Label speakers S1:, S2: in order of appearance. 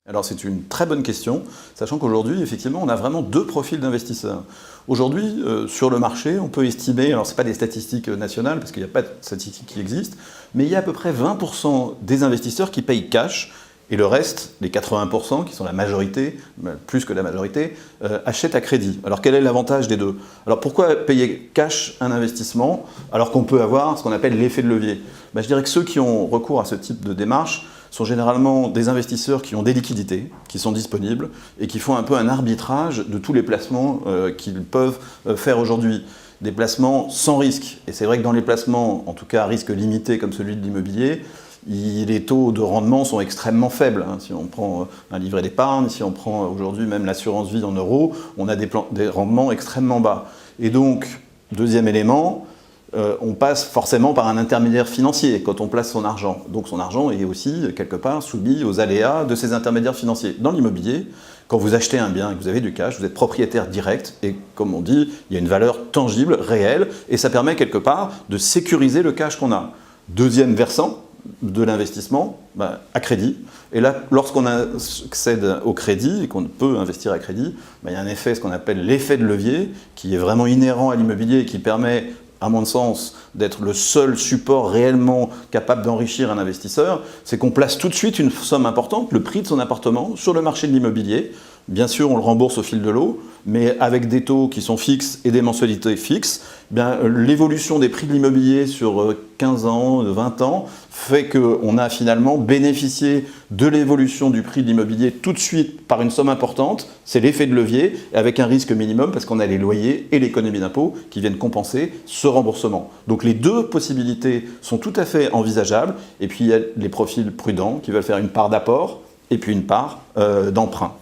S1: Alors c'est une très bonne question, sachant qu'aujourd'hui, effectivement, on a vraiment deux profils d'investisseurs. Aujourd'hui, sur le marché, on peut estimer, alors ce n'est pas des statistiques nationales, parce qu'il n'y a pas de statistiques qui existent, mais il y a à peu près 20% des investisseurs qui payent cash, et le reste, les 80%, qui sont la majorité, plus que la majorité, achètent à crédit. Alors quel est l'avantage des deux? Alors pourquoi payer cash un investissement, alors qu'on peut avoir ce qu'on appelle l'effet de levier? Je dirais que ceux qui ont recours à ce type de démarche sont généralement des investisseurs qui ont des liquidités, qui sont disponibles, et qui font un peu un arbitrage de tous les placements qu'ils peuvent faire aujourd'hui. Des placements sans risque. Et c'est vrai que dans les placements, en tout cas à risque limité comme celui de l'immobilier, les taux de rendement sont extrêmement faibles. Si on prend un livret d'épargne, si on prend aujourd'hui même l'assurance vie en euros, on a des rendements extrêmement bas. Et donc, deuxième élément, on passe forcément par un intermédiaire financier quand on place son argent. Donc son argent est aussi quelque part soumis aux aléas de ces intermédiaires financiers. Dans l'immobilier, quand vous achetez un bien et que vous avez du cash, vous êtes propriétaire direct et comme on dit, il y a une valeur tangible, réelle, et ça permet quelque part de sécuriser le cash qu'on a. Deuxième versant de l'investissement, à crédit. Et là, lorsqu'on accède au crédit et qu'on peut investir à crédit, il y a un effet, ce qu'on appelle l'effet de levier, qui est vraiment inhérent à l'immobilier et qui permet, à mon sens, d'être le seul support réellement capable d'enrichir un investisseur, c'est qu'on place tout de suite une somme importante, le prix de son appartement, sur le marché de l'immobilier. Bien sûr, on le rembourse au fil de l'eau, mais avec des taux qui sont fixes et des mensualités fixes, l'évolution des prix de l'immobilier sur 15 ans, 20 ans, fait qu'on a finalement bénéficié de l'évolution du prix de l'immobilier tout de suite par une somme importante. C'est l'effet de levier, avec un risque minimum parce qu'on a les loyers et l'économie d'impôt qui viennent compenser ce remboursement. Donc les deux possibilités sont tout à fait envisageables. Et puis il y a les profils prudents qui veulent faire une part d'apport et puis une part d'emprunt.